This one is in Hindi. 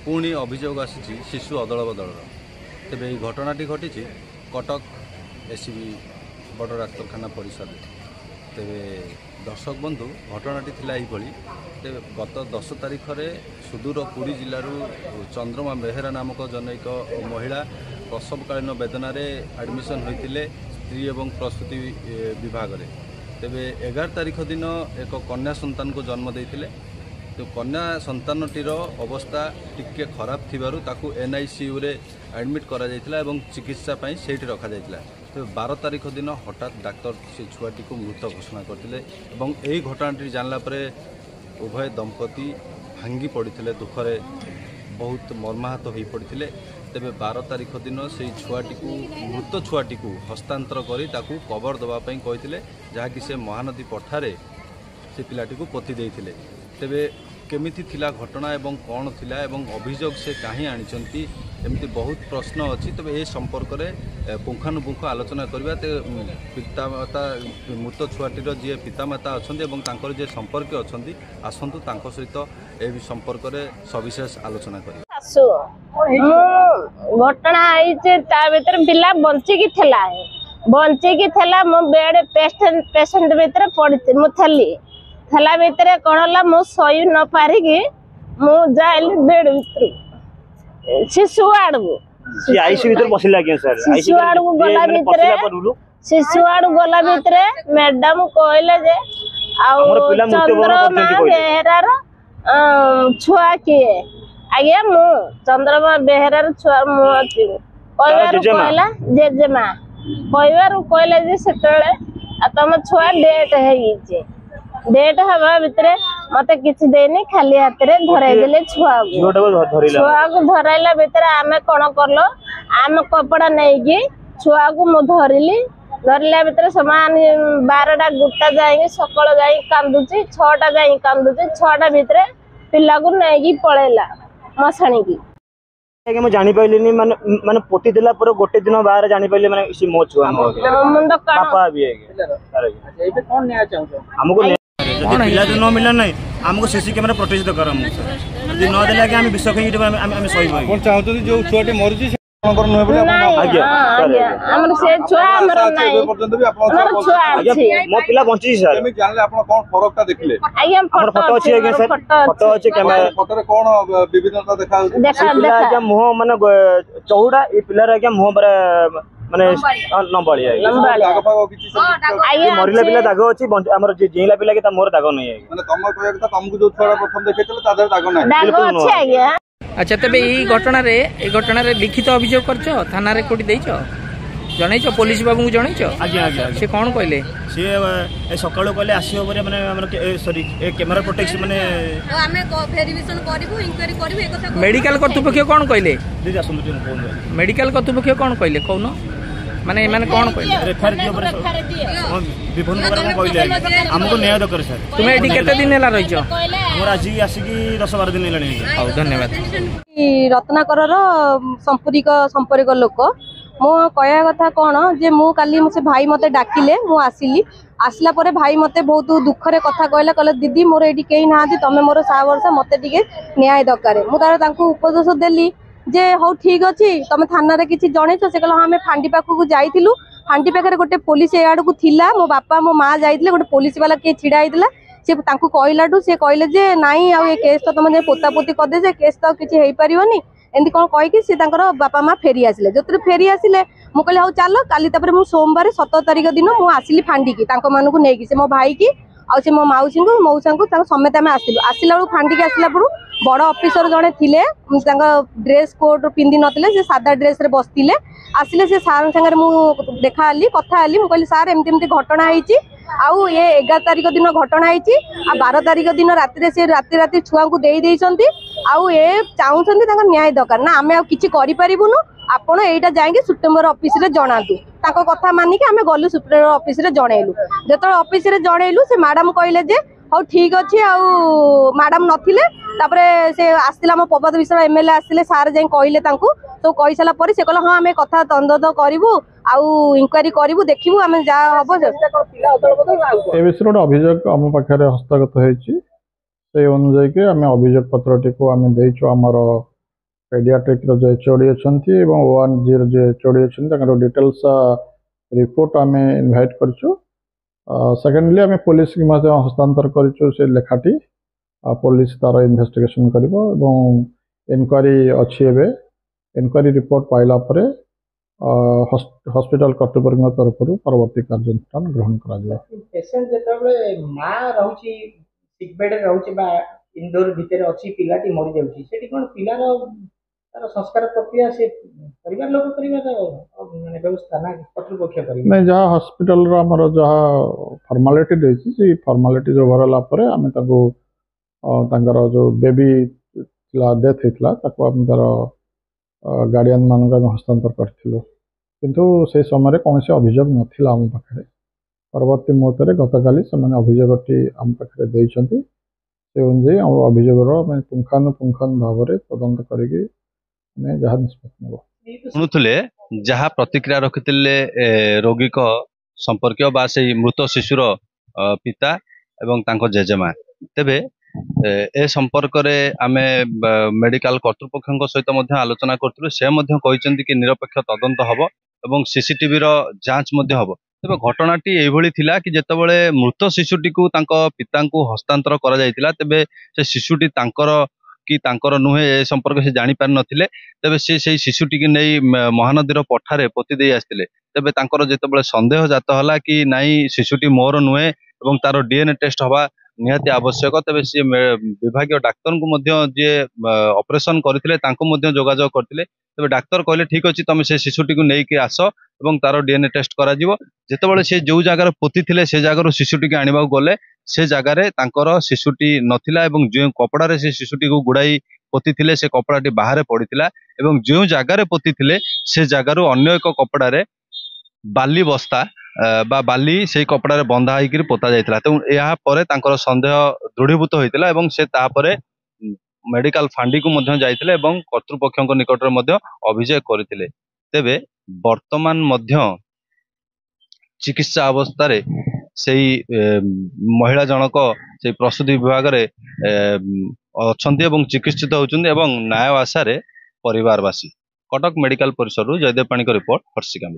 पुणी अभियोग आसी शिशु अदल बदल तेज ये घटनाटी घटी कटक एसीबी बड़ डाक्तखाना परिसर तेरे दर्शक बंधु घटनाटी तेज गत 10 तारिख में सुदूर पुरी जिलूर चंद्रमा बेहेरा नामक जनैक महिला प्रसवकालीन वेदन एडमिशन होते स्त्री एवं प्रसूति विभाग में तेरे 11 तारिख दिन एक कन्या संतान को जन्म देते तो कन्या संतानटीर अवस्था टिके खराब थिबारु ताकू NICU रे एडमिट करा जायतिला एवं चिकित्सा पई सेठी रखा जायतिला तो 12 तारिख दिन हठात डाक्टर से छुआटी को मृत घोषणा करथिले एवं एही घटनाटी जानला परे उभय दंपति भांगी पड़िथिले दुखरे बहुत मर्माहत हो पड़िथिले तेबे 12 तारिख दिन से छुआटी को मृत छुआटी को हस्तांतर करी ताकू कवर दबा पई कहिथिले जहाँकि से महानदी पठारे से पिलाटी को पोती देइथिले तेबे केमिति थिला घटना एवं कौन थिला एवं अभियोग से कहीं आनिचंती एमती बहुत प्रश्न अच्छी तेज ए संपर्क में पुंखानुपुंख आलोचना करवा पितामाता मृत छुआटीर जी पितामाता अच्छा जे संपर्क अच्छा आसतु सहित ए संपर्क में सविशेष आलोचना कर घटना पिला बंचिकी मो बेड पेशेंट भितर पड़ी मुझे थला भितर कौन है मु सही न पारिकी मुझे बेड भर शिशु आड़ को शिशु आड़ को गला भितर शिशु आड़ गला भितर मैडम कहले जे चंद्रमा बेहेरार छुआ किए आज्ञा मु चंद्रमा बेहेरार छुआ मुझे कहला जेजेमा कहले जे से तुम छुआ डेट है डेट हवा भितर मत किसी देनी खाली हाथ में धरईदे छुआ को धरला भितर आम कौन कल आम कपड़ा नहीं छुआ को मु धरला भितर समान 12टा गुटा जाए सकाल जा कांदुची 6टा जा कांदुची 6टा भितर पिला को नहीं पलैला मशाणी की मैं जानी पाइलिनी माने पोती देला पर गोटे दिन बाहर जानी पाइले माने इसी मो छुआ मुंड पापा भी है एबे कोन न्याय चाहछो हमको पिला जो न मिला नहीं हमको सीसी कैमरा प्रोटेक्ट दरकार हमको यदि न देला कि हम विश्व के हम सही भाई कोन चाहतो जो छुआटी मरजी हमर न बोले आज्ञा हमर से छुआ हमर नहीं पर्यंत भी आपन छुआ अछि मो पिला बंची सर केमे जानले आपन कोन फरकटा देखले आज्ञा हमर फोटो अछि आज्ञा सर फोटो अछि कैमरा फोटो रे कोन विविधता देखा देखा आज्ञा मुंह माने चौड़ा ए पिला रे आज्ञा मुंह पर माने लंबाळी दाग फाग किछि सब मरिला पिला दाग अछि हमर जे जेला पिला के ता मोर दाग नै है माने तम कहया कि तुमको जो छोरा प्रथम देखैतले ता दाग नै दाग अछि आज्ञा अच्छा तेबे ई घटना रे लिखित अभियोग करछ थाना रे कोठी देइछ जणैछ पुलिस बाबू को जणैछ आज्ञा आज्ञा से कोन कहले से ए सकाळो कहले आसीओ बरे माने हमर सॉरी ए कैमरा प्रोटेक्शन माने हमें वेरिफिकेशन करबो इंक्वायरी करबो ए कथा मेडिकल कर्तृपक्ष कोन कहले दीदी आसु मुझे फोन मेडिकल कर्तृपक्ष कोन कहले कोन माने माने कोन कहले रेफर दियो पर विभिन्न प्रकार कहले हमको न्याय दकर सर तुमे एडी केते दिन हेला रहिछ मोर आज आसिकी 10-12 दिन हेलानी हां धन्यवाद रत्नाकर संपर्क लोक मो कहया कथा कौन जे मु काली से भाई मते डाकिले मु आसला परे भाई मते बहुत दुखरे कथा कहला कहले दीदी मोर एडी केही नाहादी तमे मोर 7 वर्ष मते टिके न्याय दरकार मु तार तांको उपदेश देली जे हो ठीक अछि तमे थाना रे किछि जणैछ से कहला हमें फांडी पाखु जाइतिलु फांडी पाखरे गोटे पुलिस एआड को थिला मो बापा मो मां जाइतिले गोटे पुलिस वाला के छिडा आइतिला से तांको कहलाटू से कहले जे नाई आ ए केस तो तमे पोता पोती कर दे जे केस तो किछि हेई परियोनी एंती कौन कहीकि सी बापा माँ फेरी आसिले जो फेरी आसिले मु कहली हाँ चलो काली मु सोमवार 17 तारिख दिन मु आसिली फांडिकी मानू नहीं से मो भाई की आ मो मौसी को मौसा को समेत आम आसिलु आसला बेलू फांडिकी आसला पड़ू बड़ ऑफिसर जड़े थिले ड्रेस कोड पिंधि नथिले से सादा ड्रेस रे बसतिले आसिले से सार संगे मु देखा हली कथा हली मु कहली सार एमती एमती घटना होईची आउ ये 11 तारिख दिन घटना होईची आ 12 तारिख दिन राति से राति राति छुआ को देई देइछंती आउ ए चाहुछंती तांका न्याय दरकार ना आमे आ किछि करि परिबुनु आपण एटा जाएंगे सुप्रीमकोर्ट ऑफिस रे जणातु ताको कथा मानिक आमे गलु सुप्रीमकोर्ट ऑफिस रे जणैलु जेतो ऑफिस रे जणैलु से मैडम कहले जे हाउ ठीक अछि आउ मैडम नथिले तापरे से आस्तिला म पबत विषय एमएलए आस्तिले सार जाई कहले तांको तो कहि साला परे से कहला हां आमे कथा तंदद करिवु आउ इंक्वायरी करिवु देखिवु आमे जा हबो ए विषय अभियोग आम पाखरे हस्तगत होईची से अनुसार के आमे अभियोग पत्रटी को आमे देइछु हमर पेडियाट्रिक जो एचओडी अच्छा और 1G जो एचओडी अच्छा डिटेल्स रिपोर्ट आम इनभाइट करूँ। सेकेंडली आम पुलिस की हस्तांतर करूँ से लेखाटी पुलिस तार इन्वेस्टिगेशन कर इनक्वारी अच्छी एवं इनक्वारी रिपोर्ट पाइला परे हॉस्पिटल कर्तृपक्ष तरफ परवर्ती कार्यानुष्ठान ग्रहण करा। पेशेंट जेतबे मां रहउची सिक बेड रहउची बा इंडोर भितर अछि पिलाटी मरि जाउची सेठी कोन पिलार तार संस्कार प्रक्रिया से परिवार लोक परिवार माने व्यवस्था ना कर्तृपक्ष करिवे नहीं जहाँ हॉस्पिटल रो हमर जहाँ फॉर्मालिटी देछि से फॉर्मालिटी जो भरला परे आमे ताको तांकर जो बेबी ला डेथ हेतला ताको हम तार गार्डियन मानक हस्तांतर करथिलु किंतु से समय कौन से अभियोग नथिला आम पाखे। परवर्ती मुहूर्त गतकाली से अभियोगटी आम पाखे देइछंती से अनुसार आम अभियोगर पुंखानुपुंखन भाव में तदंत करके जहाँ निष्पत्ति नेब। शुणुले जहाँ प्रतिक्रिया रखिले रोगी को संपर्क बा से मृत शिशुर पिता एवं तांको जेजेमा तेबे ए संपर्क रे आमे मेडिकल कर्तृपक्ष सहित आलोचना करथुलु से कि निरपेक्ष तदंत हबो एवं सीसीटीवी रो जांच हबो। तेबे घटनाटी एभली थिला कि जेतेबेले मृत शिशुटी को तांको पिता को हस्तांतर करा जायतिला तेबे से शिशुटी तांकर कि तांकर नुहे ए संपर्क से जानि पार नथिले तेबे से शिशुटी की नहीं महानदीर पठारे पोती दे आस्तिले तेबे तांकर जेतेबेले संदेह जात हला कि नाई शिशुटी मोर नुहे एवं तार डीएनए टेस्ट हवा निहाती आवश्यक तेबे सी विभाग डाक्तर को जे ऑपरेशन करथिले तांको मध्य जोगाजोग करथिले तेबे डाक्तर कहले ठीक अछि तमे से शिशुटी को नेकी आस एवं तार डीएनए टेस्ट करा जिवो। जेतेबेले से जो जगह पोती थिले से जगह शिशुटी के आनिबा गले से जगार तांकर शिशुटी नथिला एवं जो कपड़ा रे से शिशुटी को गुड़ाई पोती थिले से कपड़ाटी बाहर पड़िथिला एवं जो जगार पोती थिले से जगार अन्य एक कपड़ा रे बाली बस्ता बा बाली से कपड़ा रे बंधा होकर पोता जाइथिला। तो या परे तांकर संदेह दृढ़ीभूत होइतिला एवं से तापरे मेडिकल फांडी को मध्य जाइथिले एवं कर्तृपक्षक निकट रे मध्य अभियोग करथिले। तेबे वर्तमान मध्य चिकित्सा अवस्था रे सेही महिला जनक से प्रसूति विभाग रे अछंती एवं चिकित्सित होउचंदी एवं न्याय आशा रे परिवारवासी। कटक मेडिकल परिसर जयदेव पाणी को रिपोर्ट हर्षिका।